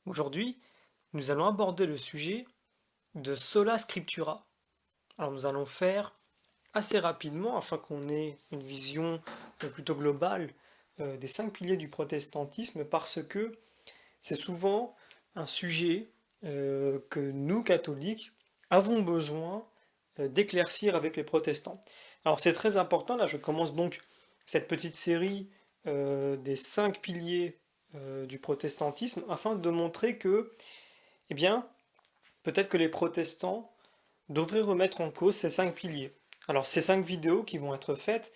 Aujourd'hui, nous allons aborder le sujet de sola scriptura. Alors nous allons faire assez rapidement, afin qu'on ait une vision plutôt globale des 5 piliers du protestantisme, parce que c'est souvent un sujet que nous, catholiques, avons besoin d'éclaircir avec les protestants. Alors c'est très important, là je commence donc cette petite série des 5 piliers du protestantisme, afin de montrer que, eh bien, peut-être que les protestants devraient remettre en cause ces 5 piliers. Alors ces 5 vidéos qui vont être faites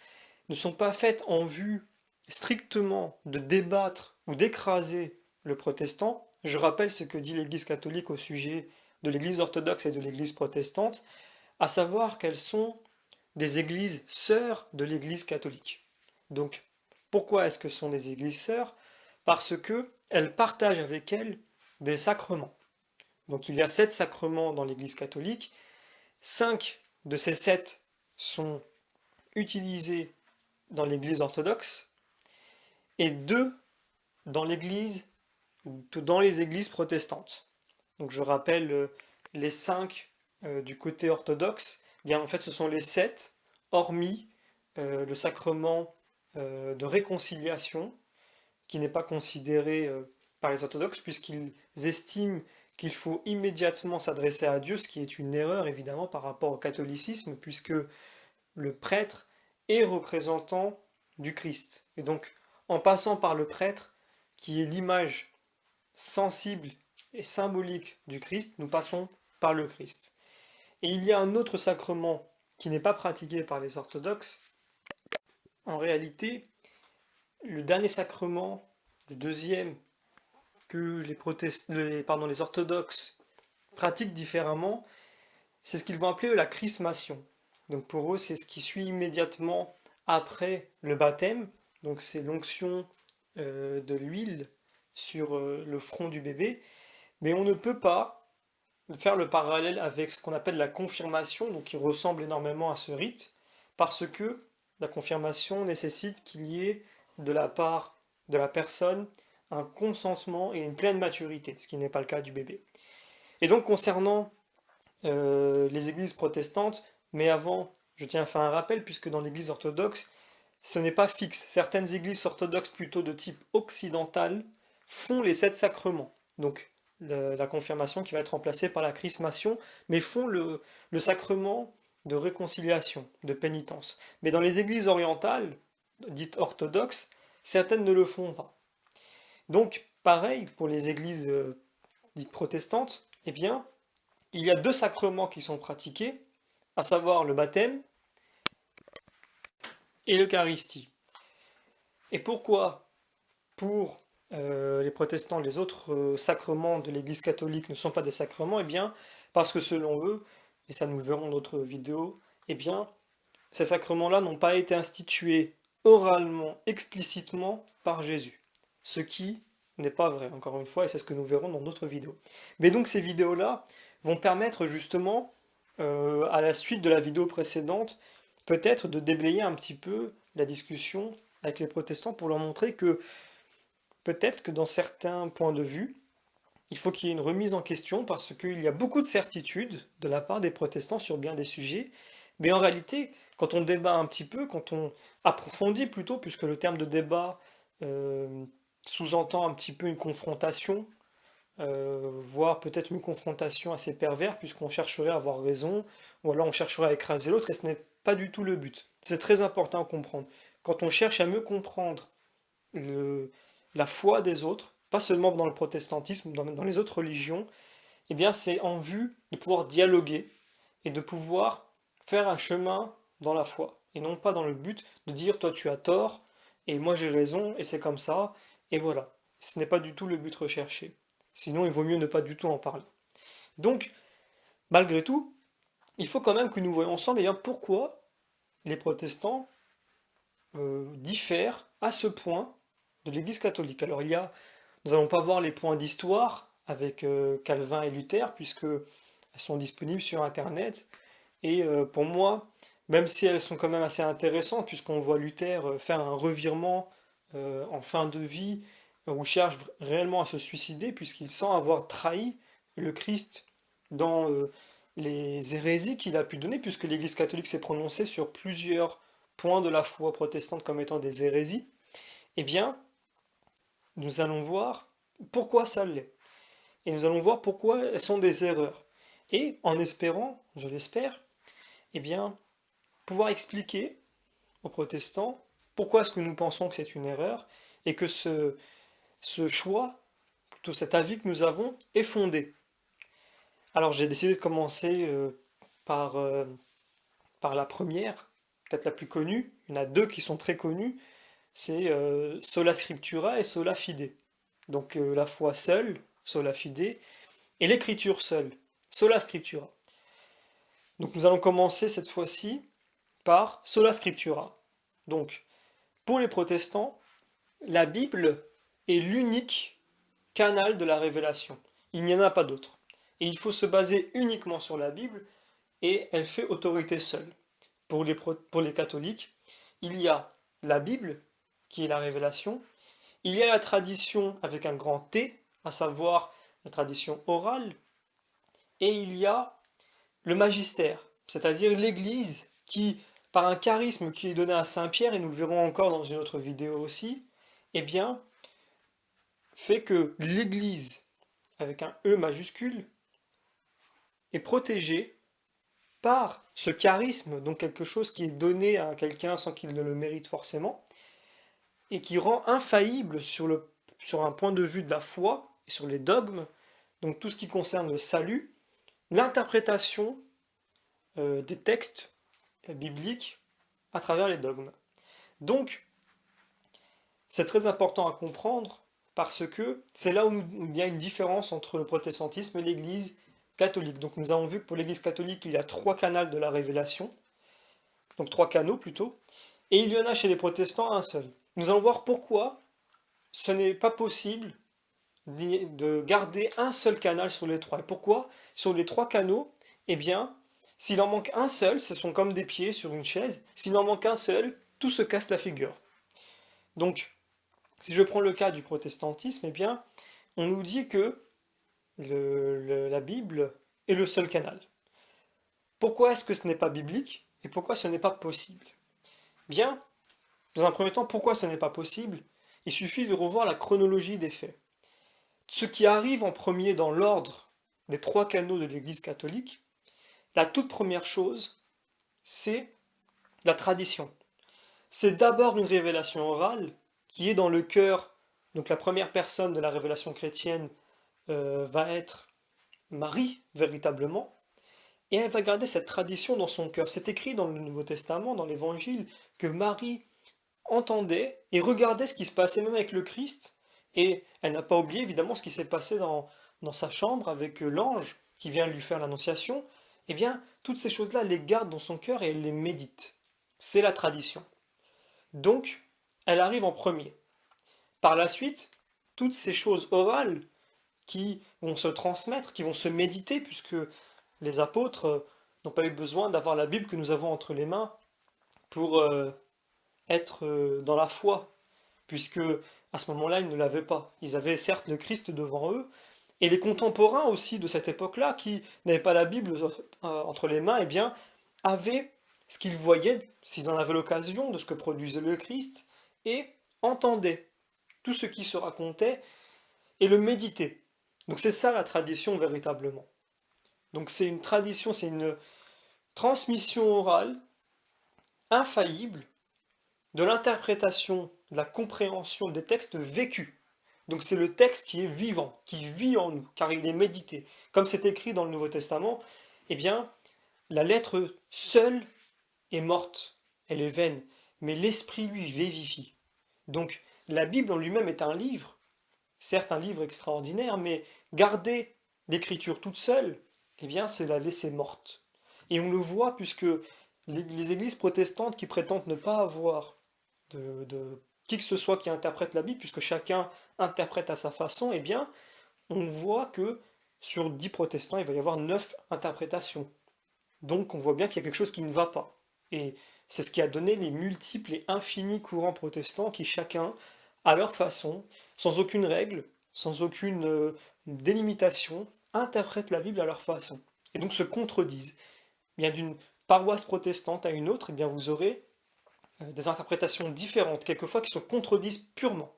ne sont pas faites en vue strictement de débattre ou d'écraser le protestant. Je rappelle ce que dit l'Église catholique au sujet de l'Église orthodoxe et de l'Église protestante, à savoir qu'elles sont des églises sœurs de l'Église catholique. Donc, pourquoi est-ce que ce sont des églises sœurs? Parce que elles partagent avec elles des sacrements. Donc, il y a 7 sacrements dans l'Église catholique. 5 de ces 7 sont utilisés dans l'Église orthodoxe et 2 dans l'Église ou dans les églises protestantes. Donc, je rappelle les 5 du côté orthodoxe. Bien, en fait, ce sont les 7, hormis le sacrement de réconciliation, qui n'est pas considéré par les orthodoxes, puisqu'ils estiment qu'il faut immédiatement s'adresser à Dieu, ce qui est une erreur évidemment par rapport au catholicisme, puisque le prêtre est représentant du Christ. Et donc, en passant par le prêtre, qui est l'image sensible et symbolique du Christ, nous passons par le Christ. Et il y a un autre sacrement qui n'est pas pratiqué par les orthodoxes. En réalité, le dernier sacrement, le deuxième, que les orthodoxes pratiquent différemment, c'est ce qu'ils vont appeler la chrismation. Donc pour eux, c'est ce qui suit immédiatement après le baptême. Donc c'est l'onction de l'huile sur le front du bébé. Mais on ne peut pas faire le parallèle avec ce qu'on appelle la confirmation, donc qui ressemble énormément à ce rite, parce que la confirmation nécessite qu'il y ait de la part de la personne un consentement et une pleine maturité, ce qui n'est pas le cas du bébé. Et donc concernant les églises protestantes, mais avant, je tiens à faire un rappel, puisque dans l'église orthodoxe, ce n'est pas fixe. Certaines églises orthodoxes plutôt de type occidental font les 7 sacrements. Donc la confirmation qui va être remplacée par la chrismation, mais font le sacrement de réconciliation, de pénitence. Mais dans les églises orientales, dites orthodoxes, certaines ne le font pas. Donc, pareil pour les églises dites protestantes, eh bien, il y a 2 sacrements qui sont pratiqués, à savoir le baptême et l'Eucharistie. Et pourquoi, pour les protestants, les autres sacrements de l'Église catholique ne sont pas des sacrements? Eh bien, parce que selon eux, et ça nous le verrons dans d'autres vidéos, eh bien, ces sacrements-là n'ont pas été institués oralement, explicitement par Jésus. Ce qui n'est pas vrai, encore une fois, et c'est ce que nous verrons dans d'autres vidéos. Mais donc ces vidéos-là vont permettre justement, à la suite de la vidéo précédente, peut-être de déblayer un petit peu la discussion avec les protestants pour leur montrer que peut-être que dans certains points de vue, il faut qu'il y ait une remise en question parce qu'il y a beaucoup de certitudes de la part des protestants sur bien des sujets, mais en réalité, quand on débat un petit peu, quand on approfondit plutôt, puisque le terme de débat sous-entend un petit peu une confrontation, voire peut-être une confrontation assez perverse, puisqu'on chercherait à avoir raison, ou alors on chercherait à écraser l'autre, et ce n'est pas du tout le but. C'est très important à comprendre. Quand on cherche à mieux comprendre le- la foi des autres, pas seulement dans le protestantisme, dans les autres religions, eh bien c'est en vue de pouvoir dialoguer et de pouvoir faire un chemin dans la foi, et non pas dans le but de dire toi tu as tort et moi j'ai raison et c'est comme ça, et voilà. Ce n'est pas du tout le but recherché. Sinon il vaut mieux ne pas du tout en parler. Donc, malgré tout, il faut quand même que nous voyions ensemble eh bien, pourquoi les protestants diffèrent à ce point de l'Église catholique. Alors nous n'allons pas voir les points d'histoire avec Calvin et Luther, puisque elles sont disponibles sur Internet. Et pour moi, même si elles sont quand même assez intéressantes, puisqu'on voit Luther faire un revirement en fin de vie, ou cherche réellement à se suicider puisqu'il sent avoir trahi le Christ dans les hérésies qu'il a pu donner, puisque l'Église catholique s'est prononcée sur plusieurs points de la foi protestante comme étant des hérésies, eh bien, nous allons voir pourquoi ça l'est. Et nous allons voir pourquoi elles sont des erreurs. Et en espérant, je l'espère, eh bien, pouvoir expliquer aux protestants pourquoi est-ce que nous pensons que c'est une erreur et que ce choix, plutôt cet avis que nous avons, est fondé. Alors j'ai décidé de commencer par, euh, par la première, peut-être la plus connue. Il y en a deux qui sont très connues, c'est Sola Scriptura et Sola Fide. Donc la foi seule, Sola Fide, et l'écriture seule, Sola Scriptura. Donc nous allons commencer cette fois-ci par Sola Scriptura. Donc pour les protestants, la Bible est l'unique canal de la révélation. Il n'y en a pas d'autre. Et il faut se baser uniquement sur la Bible et elle fait autorité seule. Pour les catholiques, il y a la Bible qui est la révélation, il y a la tradition avec un grand T, à savoir la tradition orale, et il y a le magistère, c'est-à-dire l'Église qui, par un charisme qui est donné à Saint Pierre, et nous le verrons encore dans une autre vidéo aussi, eh bien, fait que l'Église, avec un E majuscule, est protégée par ce charisme, donc quelque chose qui est donné à quelqu'un sans qu'il ne le mérite forcément, et qui rend infaillible sur un point de vue de la foi et sur les dogmes, donc tout ce qui concerne le salut, l'interprétation des textes bibliques à travers les dogmes. Donc, c'est très important à comprendre parce que c'est là où il y a une différence entre le protestantisme et l'Église catholique. Donc nous avons vu que pour l'Église catholique, il y a trois canaux de la révélation, donc trois canaux plutôt, et il y en a chez les protestants un seul. Nous allons voir pourquoi ce n'est pas possible de garder un seul canal sur les trois. Et pourquoi sur les trois canaux, eh bien, s'il en manque un seul, ce sont comme des pieds sur une chaise, s'il en manque un seul, tout se casse la figure. Donc, si je prends le cas du protestantisme, eh bien, on nous dit que la Bible est le seul canal. Pourquoi est-ce que ce n'est pas biblique et pourquoi ce n'est pas possible? Bien, dans un premier temps, pourquoi ce n'est pas possible? Il suffit de revoir la chronologie des faits. Ce qui arrive en premier dans l'ordre des trois canaux de l'Église catholique, la toute première chose, c'est la tradition. C'est d'abord une révélation orale qui est dans le cœur, donc la première personne de la révélation chrétienne va être Marie, véritablement, et elle va garder cette tradition dans son cœur. C'est écrit dans le Nouveau Testament, dans l'Évangile, que Marie entendait et regardait ce qui se passait même avec le Christ, et elle n'a pas oublié évidemment ce qui s'est passé dans sa chambre avec l'ange qui vient lui faire l'annonciation. Eh bien, toutes ces choses-là, elle les garde dans son cœur et elle les médite. C'est la tradition. Donc, elle arrive en premier. Par la suite, toutes ces choses orales qui vont se transmettre, qui vont se méditer, puisque les apôtres n'ont pas eu besoin d'avoir la Bible que nous avons entre les mains pour être dans la foi, puisque à ce moment-là, ils ne l'avaient pas. Ils avaient certes le Christ devant eux, et les contemporains aussi de cette époque-là, qui n'avaient pas la Bible entre les mains, eh bien, avaient ce qu'ils voyaient, s'ils en avaient l'occasion, de ce que produisait le Christ, et entendaient tout ce qui se racontait, et le méditaient. Donc c'est ça la tradition véritablement. Donc c'est une tradition, c'est une transmission orale infaillible de l'interprétation, de la compréhension des textes vécus. Donc c'est le texte qui est vivant, qui vit en nous, car il est médité. Comme c'est écrit dans le Nouveau Testament, eh bien, la lettre seule est morte, elle est vaine, mais l'esprit lui vivifie. Donc la Bible en lui-même est un livre, certes un livre extraordinaire, mais garder l'écriture toute seule, eh bien c'est la laisser morte. Et on le voit puisque les églises protestantes qui prétendent ne pas avoir de qui que ce soit qui interprète la Bible, puisque chacun interprète à sa façon, eh bien, on voit que sur 10 protestants, il va y avoir 9 interprétations. Donc on voit bien qu'il y a quelque chose qui ne va pas. Et c'est ce qui a donné les multiples et infinis courants protestants qui chacun, à leur façon, sans aucune règle, sans aucune délimitation, interprètent la Bible à leur façon, et donc se contredisent. Bien d'une paroisse protestante à une autre, eh bien vous aurez des interprétations différentes, quelquefois qui se contredisent purement.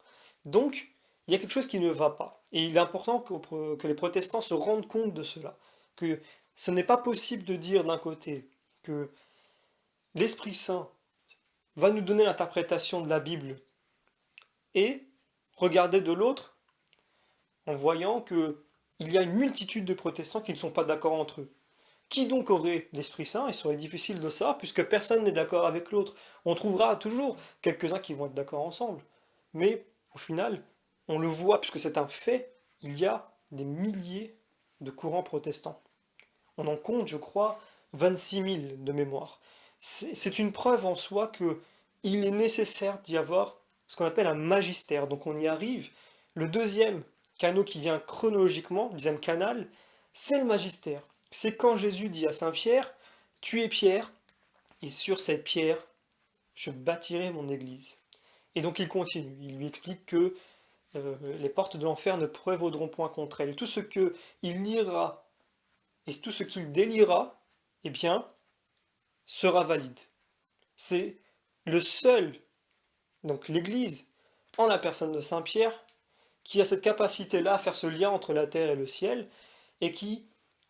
Donc, il y a quelque chose qui ne va pas. Et il est important que les protestants se rendent compte de cela. Que ce n'est pas possible de dire d'un côté que l'Esprit Saint va nous donner l'interprétation de la Bible et regarder de l'autre en voyant que il y a une multitude de protestants qui ne sont pas d'accord entre eux. Qui donc aurait l'Esprit Saint? Il serait difficile de savoir puisque personne n'est d'accord avec l'autre. On trouvera toujours quelques-uns qui vont être d'accord ensemble. Mais au final, on le voit puisque c'est un fait, il y a des milliers de courants protestants. On en compte, je crois, 26 000 de mémoire. C'est une preuve en soi que il est nécessaire d'y avoir ce qu'on appelle un magistère. Donc on y arrive. Le deuxième canal qui vient chronologiquement, le deuxième canal, c'est le magistère. C'est quand Jésus dit à Saint Pierre, tu es Pierre, et sur cette pierre, je bâtirai mon église. Et donc il continue, il lui explique que les portes de l'enfer ne prévaudront point contre elle. Et tout ce qu'il lira et tout ce qu'il délira, eh bien, sera valide. C'est le seul, donc l'Église, en la personne de Saint Pierre, qui a cette capacité-là à faire ce lien entre la terre et le ciel, et qui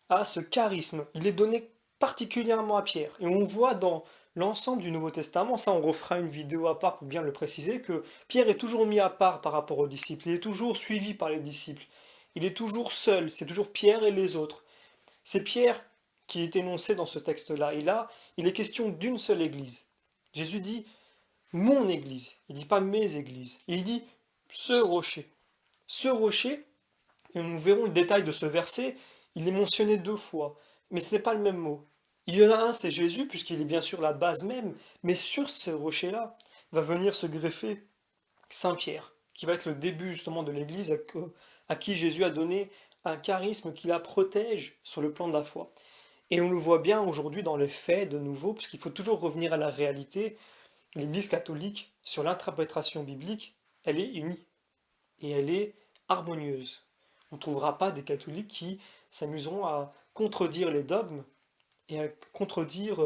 a ce charisme. Il est donné particulièrement à Pierre. Et on voit dans l'ensemble du Nouveau Testament, ça on refera une vidéo à part pour bien le préciser, que Pierre est toujours mis à part par rapport aux disciples, il est toujours suivi par les disciples, il est toujours seul, c'est toujours Pierre et les autres. C'est Pierre qui est énoncé dans ce texte-là, et là, il est question d'une seule église. Jésus dit mon église, il ne dit pas mes églises, il dit ce rocher. Ce rocher, et nous verrons le détail de ce verset, il est mentionné deux fois, mais ce n'est pas le même mot. Il y en a un, c'est Jésus, puisqu'il est bien sûr la base même, mais sur ce rocher-là va venir se greffer Saint Pierre, qui va être le début justement de l'Église, à qui Jésus a donné un charisme qui la protège sur le plan de la foi. Et on le voit bien aujourd'hui dans les faits de nouveau, puisqu'il faut toujours revenir à la réalité. L'Église catholique, sur l'interprétation biblique, elle est unie et elle est harmonieuse. On ne trouvera pas des catholiques qui s'amuseront à contredire les dogmes et à contredire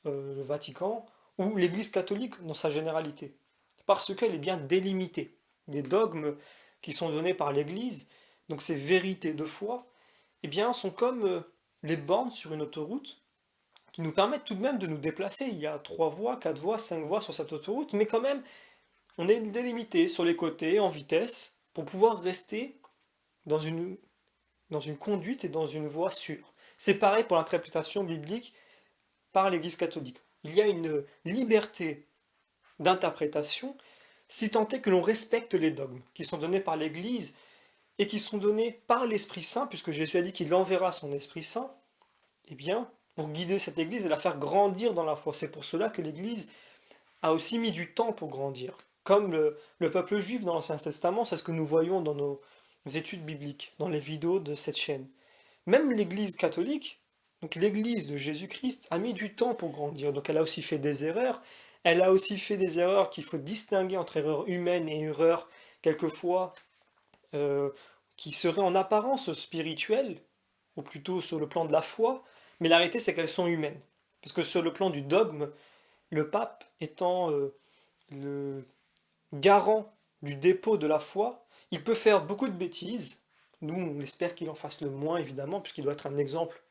le Vatican ou l'Église catholique dans sa généralité, parce qu'elle est bien délimitée. Les dogmes qui sont donnés par l'Église, donc ces vérités de foi, eh bien, sont comme les bornes sur une autoroute qui nous permettent tout de même de nous déplacer. Il y a 3 voies, 4 voies, 5 voies sur cette autoroute, mais quand même, on est délimité sur les côtés en vitesse pour pouvoir rester dans une conduite et dans une voie sûre. C'est pareil pour l'interprétation biblique par l'Église catholique. Il y a une liberté d'interprétation si tant est que l'on respecte les dogmes qui sont donnés par l'Église et qui sont donnés par l'Esprit Saint, puisque Jésus a dit qu'il enverra son Esprit Saint, eh bien, pour guider cette Église et la faire grandir dans la foi. C'est pour cela que l'Église a aussi mis du temps pour grandir. Comme le peuple juif dans l'Ancien Testament, c'est ce que nous voyons dans nos études bibliques, dans les vidéos de cette chaîne. Même l'Église catholique, donc l'Église de Jésus-Christ, a mis du temps pour grandir. Donc elle a aussi fait des erreurs. Elle a aussi fait des erreurs qu'il faut distinguer entre erreurs humaines et erreurs quelquefois euh, qui seraient en apparence spirituelles, ou plutôt sur le plan de la foi, mais la réalité c'est qu'elles sont humaines. Parce que sur le plan du dogme, le pape étant le garant du dépôt de la foi, il peut faire beaucoup de bêtises. Nous, on espère qu'il en fasse le moins, évidemment, puisqu'il doit être un exemple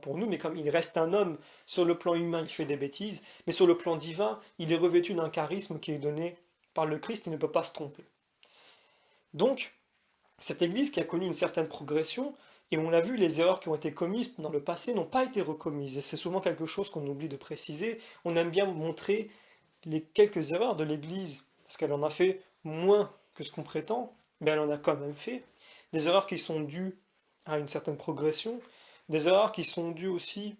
pour nous, mais comme il reste un homme, sur le plan humain, il fait des bêtises, mais sur le plan divin, il est revêtu d'un charisme qui est donné par le Christ, il ne peut pas se tromper. Donc, cette Église qui a connu une certaine progression, et on l'a vu, les erreurs qui ont été commises dans le passé n'ont pas été recommises, et c'est souvent quelque chose qu'on oublie de préciser. On aime bien montrer les quelques erreurs de l'Église, parce qu'elle en a fait moins que ce qu'on prétend, mais elle en a quand même fait. Des erreurs qui sont dues à une certaine progression, des erreurs qui sont dues aussi,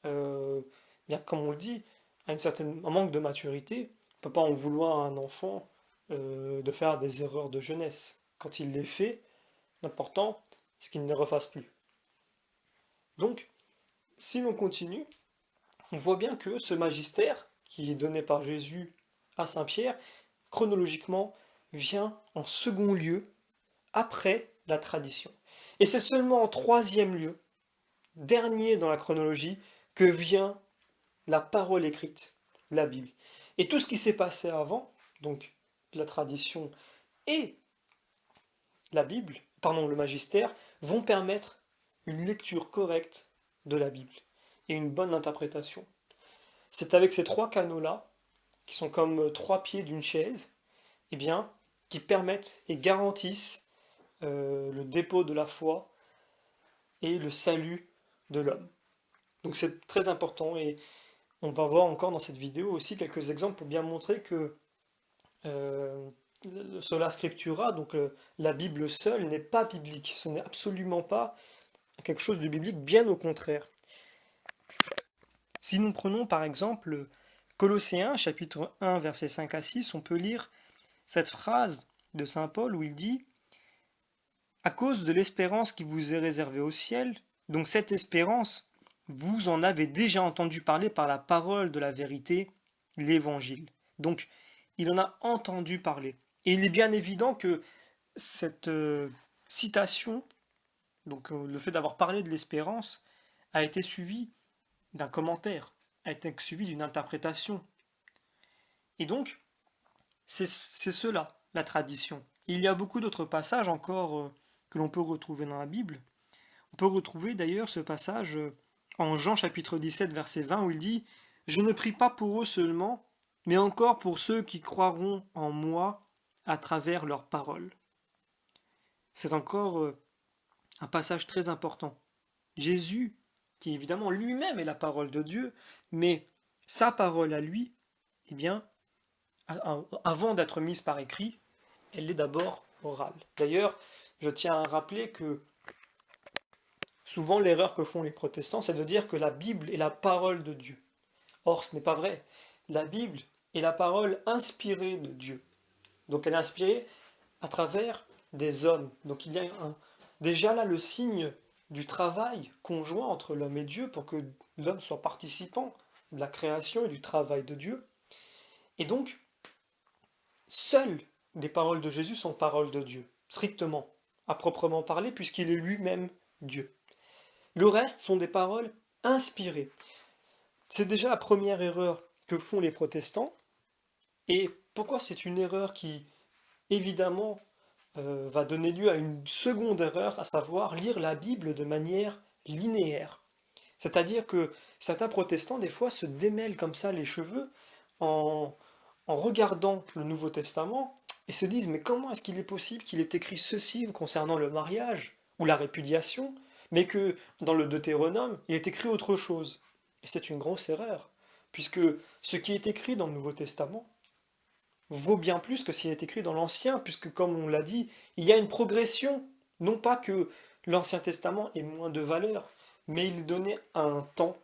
bien comme on le dit, à un manque de maturité. On ne peut pas en vouloir à un enfant de faire des erreurs de jeunesse. Quand il les fait, l'important, c'est qu'il ne les refasse plus. Donc, si l'on continue, on voit bien que ce magistère, qui est donné par Jésus à Saint Pierre, chronologiquement, vient en second lieu, après la tradition. Et c'est seulement en troisième lieu, dernier dans la chronologie, que vient la parole écrite, la Bible. Et tout ce qui s'est passé avant, donc la tradition et la Bible, pardon, le magistère, vont permettre une lecture correcte de la Bible et une bonne interprétation. C'est avec ces trois canaux-là, qui sont comme trois pieds d'une chaise, eh bien, qui permettent et garantissent le dépôt de la foi et le salut de l'homme. Donc c'est très important et on va voir encore dans cette vidéo aussi quelques exemples pour bien montrer que euh, sola scriptura, donc la Bible seule, n'est pas biblique. Ce n'est absolument pas quelque chose de biblique, bien au contraire. Si nous prenons par exemple Colossiens chapitre 1 versets 5 à 6, on peut lire cette phrase de saint Paul où il dit « À cause de l'espérance qui vous est réservée au ciel, donc cette espérance, vous en avez déjà entendu parler par la parole de la vérité, l'évangile. » Donc, il en a entendu parler. Et il est bien évident que cette citation, donc le fait d'avoir parlé de l'espérance, a été suivi d'un commentaire, a été suivi d'une interprétation. Et donc, c'est cela, la tradition. Il y a beaucoup d'autres passages encore que l'on peut retrouver dans la Bible. On peut retrouver d'ailleurs ce passage en Jean chapitre 17 verset 20 où il dit « Je ne prie pas pour eux seulement, mais encore pour ceux qui croiront en moi à travers leurs paroles. » C'est encore un passage très important. Jésus, qui évidemment lui-même est la parole de Dieu, mais sa parole à lui, eh bien, avant d'être mise par écrit, elle est d'abord orale. D'ailleurs, je tiens à rappeler que souvent l'erreur que font les protestants, c'est de dire que la Bible est la parole de Dieu. Or, ce n'est pas vrai. La Bible est la parole inspirée de Dieu. Donc elle est inspirée à travers des hommes. Donc il y a déjà là le signe du travail conjoint entre l'homme et Dieu pour que l'homme soit participant de la création et du travail de Dieu. Et donc, seules les paroles de Jésus sont paroles de Dieu, strictement, à proprement parler, puisqu'il est lui-même Dieu. Le reste sont des paroles inspirées. C'est déjà la première erreur que font les protestants. Et pourquoi c'est une erreur qui, évidemment, va donner lieu à une seconde erreur, à savoir lire la Bible de manière linéaire. C'est-à-dire que certains protestants, des fois, se démêlent comme ça les cheveux en regardant le Nouveau Testament et se disent, mais comment est-ce qu'il est possible qu'il ait écrit ceci concernant le mariage ou la répudiation, mais que dans le Deutéronome, il est écrit autre chose? Et c'est une grosse erreur, puisque ce qui est écrit dans le Nouveau Testament vaut bien plus que ce qui est écrit dans l'Ancien, puisque comme on l'a dit, il y a une progression, non pas que l'Ancien Testament ait moins de valeur, mais il est donné à un temps,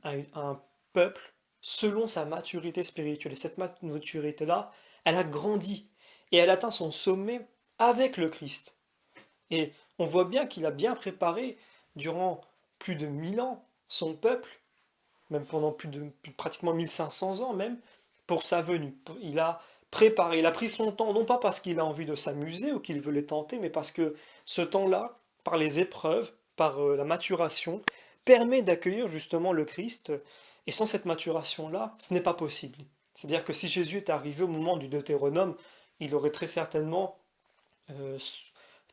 à un peuple, selon sa maturité spirituelle. Et cette maturité-là, elle a grandi, et elle atteint son sommet avec le Christ. Et on voit bien qu'il a bien préparé, durant plus de 1000 ans, son peuple, même pendant pratiquement 1500 ans même, pour sa venue. Il a préparé, il a pris son temps, non pas parce qu'il a envie de s'amuser ou qu'il veut les tenter, mais parce que ce temps-là, par les épreuves, par la maturation, permet d'accueillir justement le Christ. Et sans cette maturation-là, ce n'est pas possible. C'est-à-dire que si Jésus est arrivé au moment du Deutéronome, il aurait euh,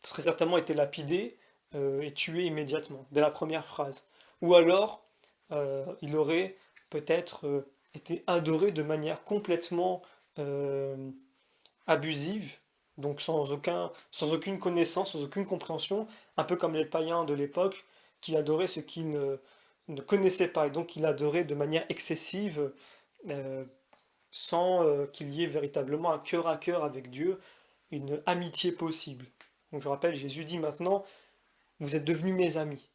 très certainement été lapidé et tué immédiatement, dès la première phrase. Ou alors, il aurait peut-être été adoré de manière complètement euh, abusive, donc sans aucune connaissance, sans aucune compréhension, un peu comme les païens de l'époque qui adoraient ce qu'ils ne connaissaient pas, et donc il adorait de manière excessive, euh, sans qu'il y ait véritablement un cœur à cœur avec Dieu, une amitié possible. Donc je rappelle, Jésus dit maintenant, vous êtes devenus mes amis.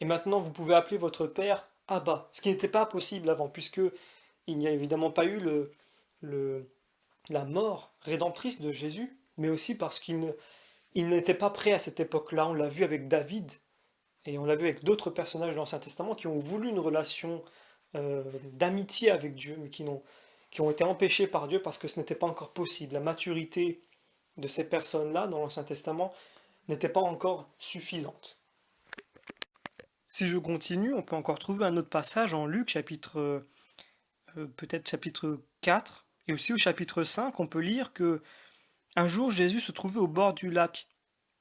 Et maintenant, vous pouvez appeler votre Père Abba, ce qui n'était pas possible avant, puisque il n'y a évidemment pas eu la mort rédemptrice de Jésus, mais aussi parce il n'était pas prêt à cette époque-là. On l'a vu avec David, et on l'a vu avec d'autres personnages de l'Ancien Testament qui ont voulu une relation d'amitié avec Dieu, mais qui qui ont été empêchés par Dieu parce que ce n'était pas encore possible. La maturité de ces personnes-là dans l'Ancien Testament n'était pas encore suffisante. Si je continue, on peut encore trouver un autre passage en Luc, peut-être chapitre 4, et aussi au chapitre 5, on peut lire que un jour Jésus se trouvait au bord du lac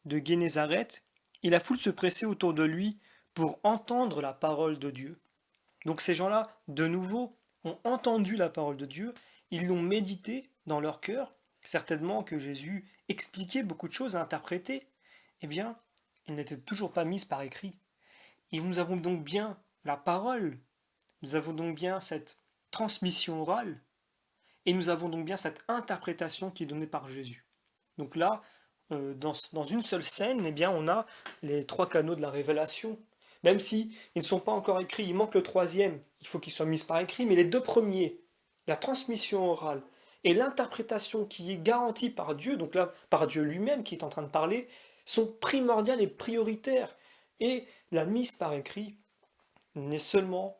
de Génézareth, et la foule se pressait autour de lui pour entendre la parole de Dieu. Donc ces gens-là, de nouveau, ont entendu la parole de Dieu, ils l'ont médité dans leur cœur, certainement que Jésus expliquait beaucoup de choses à interpréter, eh bien, elles n'étaient toujours pas mises par écrit. Et nous avons donc bien la parole, nous avons donc bien cette transmission orale, et nous avons donc bien cette interprétation qui est donnée par Jésus. Donc là, dans une seule scène, eh bien, on a les 3 canaux de la révélation. Même si ils ne sont pas encore écrits, il manque le 3e, il faut qu'ils soient mis par écrit, mais les 2 premiers, la transmission orale et l'interprétation qui est garantie par Dieu, donc là, par Dieu lui-même qui est en train de parler, sont primordiales et prioritaires. Et la mise par écrit n'arrive seulement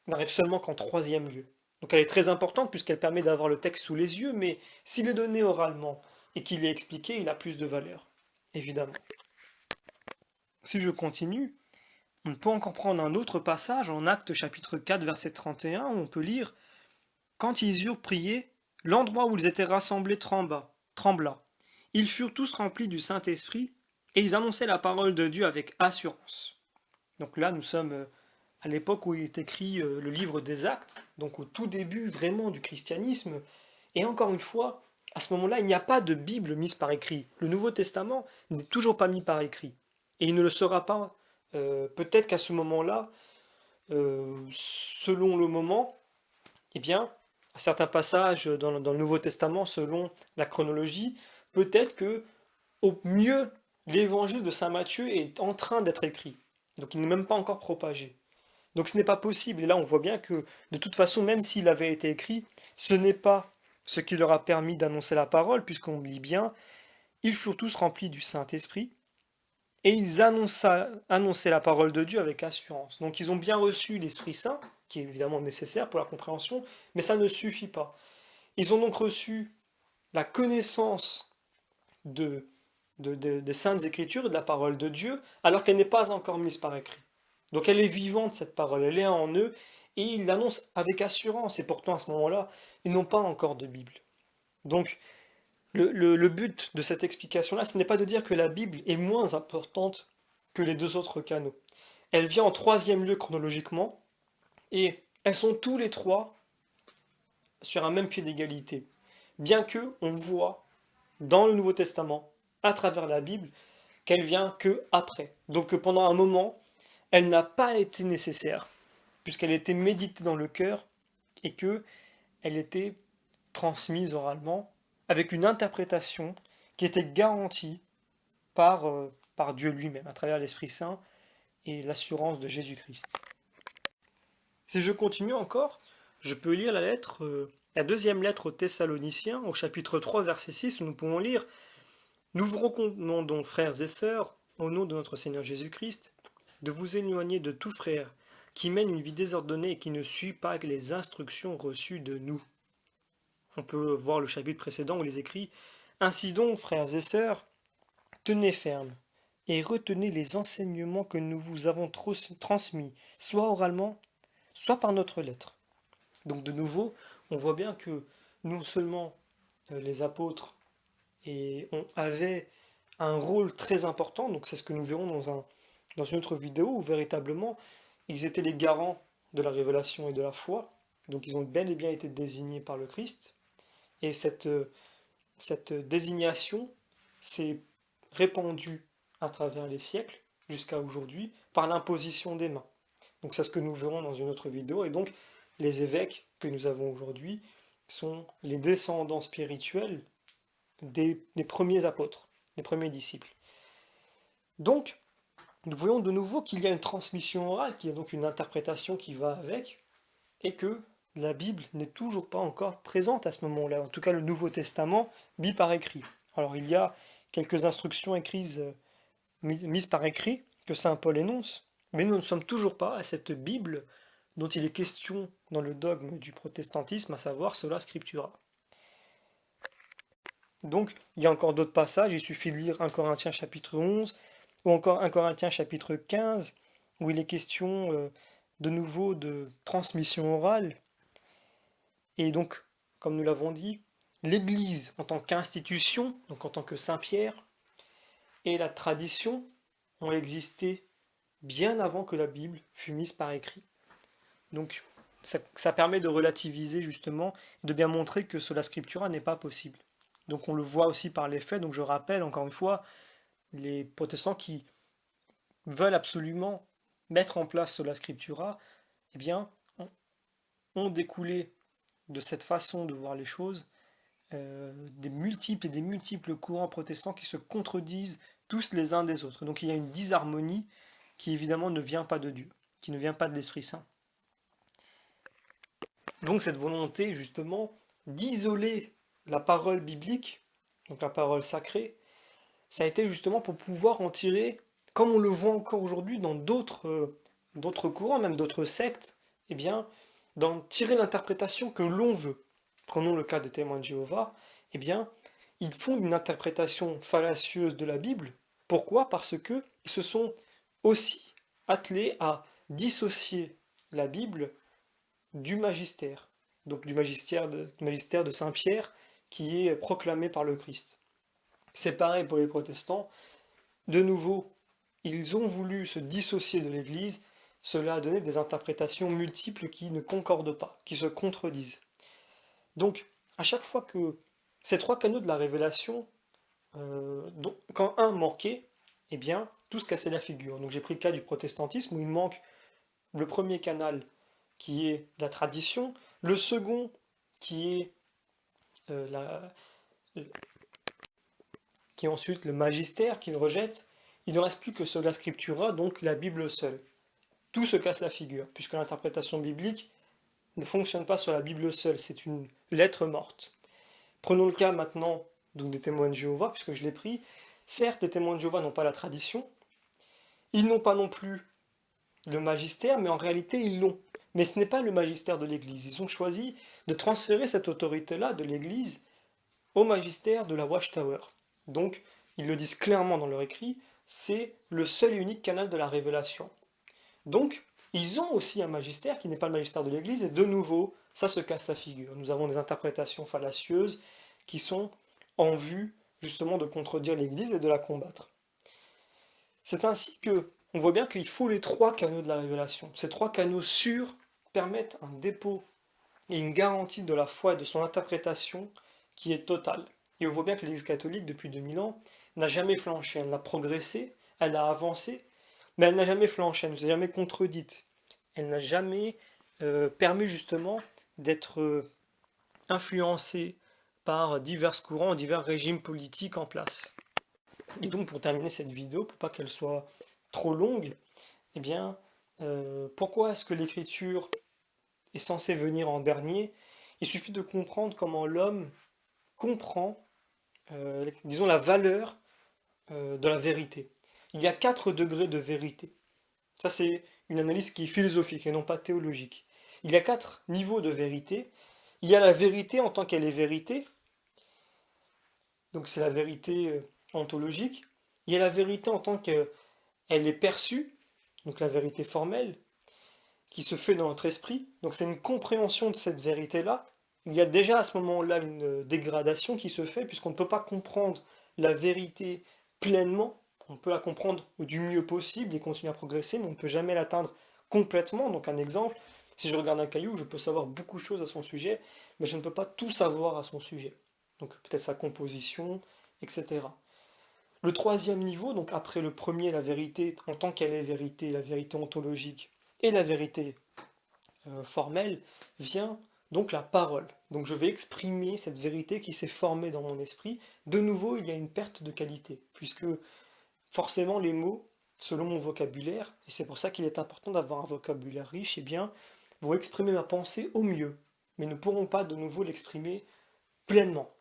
qu'en 3e lieu. Donc elle est très importante puisqu'elle permet d'avoir le texte sous les yeux, mais s'il est donné oralement et qu'il est expliqué, il a plus de valeur, évidemment. Si je continue, on peut encore prendre un autre passage en Actes chapitre 4 verset 31 où on peut lire « Quand ils eurent prié, l'endroit où ils étaient rassemblés trembla. Ils furent tous remplis du Saint-Esprit et ils annonçaient la parole de Dieu avec assurance. » Donc là, nous sommes à l'époque où il est écrit le livre des Actes, donc au tout début vraiment du christianisme. Et encore une fois, à ce moment-là, il n'y a pas de Bible mise par écrit. Le Nouveau Testament n'est toujours pas mis par écrit. Et il ne le sera pas. Peut-être qu'à ce moment-là, selon le moment, eh bien, à certains passages dans le Nouveau Testament, selon la chronologie, peut-être que au mieux, l'évangile de Saint Matthieu est en train d'être écrit. Donc il n'est même pas encore propagé. Donc ce n'est pas possible. Et là, on voit bien que, de toute façon, même s'il avait été écrit, ce n'est pas ce qui leur a permis d'annoncer la parole, puisqu'on lit bien, ils furent tous remplis du Saint-Esprit, et ils annonçaient la parole de Dieu avec assurance. Donc ils ont bien reçu l'Esprit Saint, qui est évidemment nécessaire pour la compréhension, mais ça ne suffit pas. Ils ont donc reçu la connaissance des Saintes Écritures et de la parole de Dieu, alors qu'elle n'est pas encore mise par écrit. Donc elle est vivante, cette parole, elle est en eux, et ils l'annoncent avec assurance, et pourtant à ce moment-là, ils n'ont pas encore de Bible. Donc le but de cette explication-là, ce n'est pas de dire que la Bible est moins importante que les 2 autres canaux. Elle vient en 3e lieu chronologiquement, et elles sont tous les 3 sur un même pied d'égalité. Bien que on voit dans le Nouveau Testament, à travers la Bible, qu'elle vient que après. Donc pendant un moment, elle n'a pas été nécessaire, puisqu'elle était méditée dans le cœur et qu'elle était transmise oralement avec une interprétation qui était garantie par Dieu lui-même, à travers l'Esprit Saint et l'assurance de Jésus-Christ. Si je continue encore, je peux lire la 2e lettre aux Thessaloniciens, au chapitre 3, verset 6, où nous pouvons lire « Nous vous recommandons, frères et sœurs, au nom de notre Seigneur Jésus-Christ, de vous éloigner de tout frère qui mène une vie désordonnée et qui ne suit pas les instructions reçues de nous. » On peut voir le chapitre précédent où il est écrit « Ainsi donc, frères et sœurs, tenez ferme et retenez les enseignements que nous vous avons transmis, soit oralement, soit par notre lettre. » Donc de nouveau, on voit bien que non seulement les apôtres avaient un rôle très important, donc c'est ce que nous verrons dans une autre vidéo, où véritablement ils étaient les garants de la révélation et de la foi, donc ils ont bel et bien été désignés par le Christ, et cette désignation s'est répandue à travers les siècles, jusqu'à aujourd'hui, par l'imposition des mains. Donc c'est ce que nous verrons dans une autre vidéo, et donc les évêques que nous avons aujourd'hui sont les descendants spirituels des premiers apôtres, des premiers disciples. Donc, nous voyons de nouveau qu'il y a une transmission orale, qu'il y a donc une interprétation qui va avec, et que la Bible n'est toujours pas encore présente à ce moment-là. En tout cas, le Nouveau Testament mis par écrit. Alors, il y a quelques instructions mises par écrit que saint Paul énonce, mais nous ne sommes toujours pas à cette Bible dont il est question dans le dogme du protestantisme, à savoir sola scriptura. Donc, il y a encore d'autres passages, il suffit de lire 1 Corinthiens chapitre 11, ou encore 1 Corinthiens chapitre 15, où il est question de nouveau de transmission orale. Et donc, comme nous l'avons dit, l'Église en tant qu'institution, donc en tant que Saint-Pierre, et la tradition ont existé bien avant que la Bible fût mise par écrit. Donc, ça permet de relativiser justement, de bien montrer que sola scriptura n'est pas possible. Donc on le voit aussi par les faits, donc je rappelle encore une fois, les protestants qui veulent absolument mettre en place sola scriptura, eh bien, ont découlé de cette façon de voir les choses des multiples et des multiples courants protestants qui se contredisent tous les uns des autres. Donc il y a une disharmonie qui évidemment ne vient pas de Dieu, qui ne vient pas de l'Esprit Saint. Donc cette volonté justement d'isoler la parole biblique, donc la parole sacrée, ça a été justement pour pouvoir en tirer, comme on le voit encore aujourd'hui dans d'autres courants, même d'autres sectes, eh bien, d'en tirer l'interprétation que l'on veut. Prenons le cas des témoins de Jéhovah, eh bien, ils font une interprétation fallacieuse de la Bible. Pourquoi? Parce qu'ils se sont aussi attelés à dissocier la Bible du magistère, donc du magistère de Saint-Pierre qui est proclamé par le Christ. C'est pareil pour les protestants. De nouveau, ils ont voulu se dissocier de l'Église. Cela a donné des interprétations multiples qui ne concordent pas, qui se contredisent. Donc, à chaque fois que ces trois canaux de la révélation, quand un manquait, eh bien, tout se cassait la figure. Donc j'ai pris le cas du protestantisme où il manque le premier canal qui est la tradition, le second qui est qui est ensuite le magistère qu'il rejette. Il ne reste plus que sola scriptura, donc la Bible seule. Tout se casse la figure, puisque l'interprétation biblique ne fonctionne pas sur la Bible seule, c'est une lettre morte. Prenons le cas maintenant donc, des témoins de Jéhovah, puisque je l'ai pris. Certes, les témoins de Jéhovah n'ont pas la tradition, ils n'ont pas non plus le magistère, mais en réalité ils l'ont. Mais ce n'est pas le magistère de l'Église. Ils ont choisi de transférer cette autorité-là de l'Église au magistère de la Watchtower. Donc, ils le disent clairement dans leur écrit, c'est le seul et unique canal de la révélation. Donc, ils ont aussi un magistère qui n'est pas le magistère de l'Église, et de nouveau, ça se casse la figure. Nous avons des interprétations fallacieuses qui sont en vue justement de contredire l'Église et de la combattre. C'est ainsi que on voit bien qu'il faut les trois canaux de la révélation. Ces trois canaux sûrs permettent un dépôt et une garantie de la foi et de son interprétation qui est totale. Et on voit bien que l'Église catholique, depuis 2000 ans, n'a jamais flanché. Elle a progressé, elle a avancé, mais elle n'a jamais flanché, elle ne s'est jamais contredite. Elle n'a jamais permis justement d'être influencée par divers courants, divers régimes politiques en place. Et donc pour terminer cette vidéo, pour pas qu'elle soit trop longue, eh bien, pourquoi est-ce que l'écriture est censée venir en dernier? Il suffit de comprendre comment l'homme comprend, disons, la valeur de la vérité. Il y a 4 degrés de vérité. Ça, c'est une analyse qui est philosophique et non pas théologique. Il y a 4 niveaux de vérité. Il y a la vérité en tant qu'elle est vérité. Donc c'est la vérité ontologique. Il y a la vérité en tant qu'elle est perçue, donc la vérité formelle, qui se fait dans notre esprit. Donc c'est une compréhension de cette vérité-là. Il y a déjà à ce moment-là une dégradation qui se fait, puisqu'on ne peut pas comprendre la vérité pleinement. On peut la comprendre du mieux possible et continuer à progresser, mais on ne peut jamais l'atteindre complètement. Donc un exemple, si je regarde un caillou, je peux savoir beaucoup de choses à son sujet, mais je ne peux pas tout savoir à son sujet. Donc peut-être sa composition, etc. Le troisième niveau, donc après le premier, la vérité en tant qu'elle est vérité, la vérité ontologique et la vérité formelle, vient donc la parole. Donc je vais exprimer cette vérité qui s'est formée dans mon esprit. De nouveau, il y a une perte de qualité, puisque forcément les mots, selon mon vocabulaire, et c'est pour ça qu'il est important d'avoir un vocabulaire riche, eh bien, vont exprimer ma pensée au mieux, mais ne pourront pas de nouveau l'exprimer pleinement.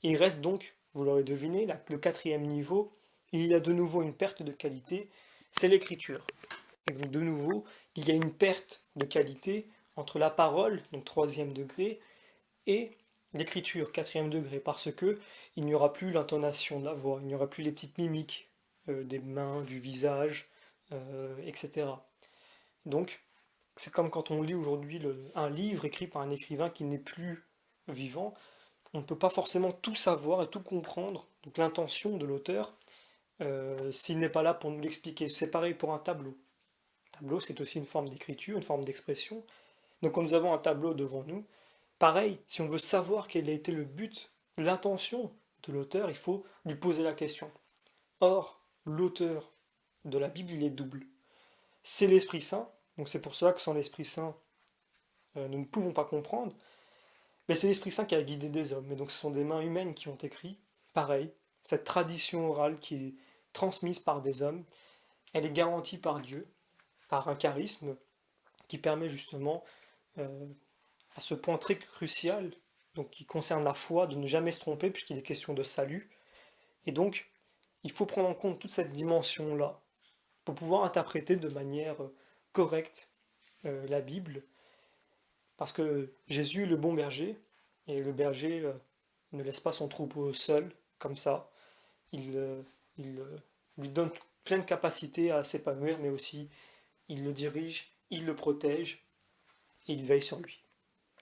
Et il reste donc, vous l'aurez deviné, le quatrième niveau, il y a de nouveau une perte de qualité, c'est l'écriture. Et donc de nouveau, il y a une perte de qualité entre la parole, donc troisième degré, et l'écriture, quatrième degré, parce que il n'y aura plus l'intonation de la voix, il n'y aura plus les petites mimiques des mains, du visage, etc. Donc, c'est comme quand on lit aujourd'hui un livre écrit par un écrivain qui n'est plus vivant, on ne peut pas forcément tout savoir et tout comprendre, donc l'intention de l'auteur, s'il n'est pas là pour nous l'expliquer. C'est pareil pour un tableau. Un tableau, c'est aussi une forme d'écriture, une forme d'expression. Donc quand nous avons un tableau devant nous, pareil, si on veut savoir quel a été le but, l'intention de l'auteur, il faut lui poser la question. Or, l'auteur de la Bible, il est double. C'est l'Esprit Saint, donc c'est pour cela que sans l'Esprit Saint, nous ne pouvons pas comprendre, mais c'est l'Esprit Saint qui a guidé des hommes, et donc ce sont des mains humaines qui ont écrit. Pareil, cette tradition orale qui est transmise par des hommes, elle est garantie par Dieu, par un charisme qui permet justement, à ce point très crucial, donc qui concerne la foi, de ne jamais se tromper, puisqu'il est question de salut. Et donc, il faut prendre en compte toute cette dimension-là pour pouvoir interpréter de manière correcte la Bible, parce que Jésus est le bon berger, et le berger ne laisse pas son troupeau seul, comme ça. Il lui donne pleine capacité à s'épanouir, mais aussi il le dirige, il le protège, et il veille sur lui.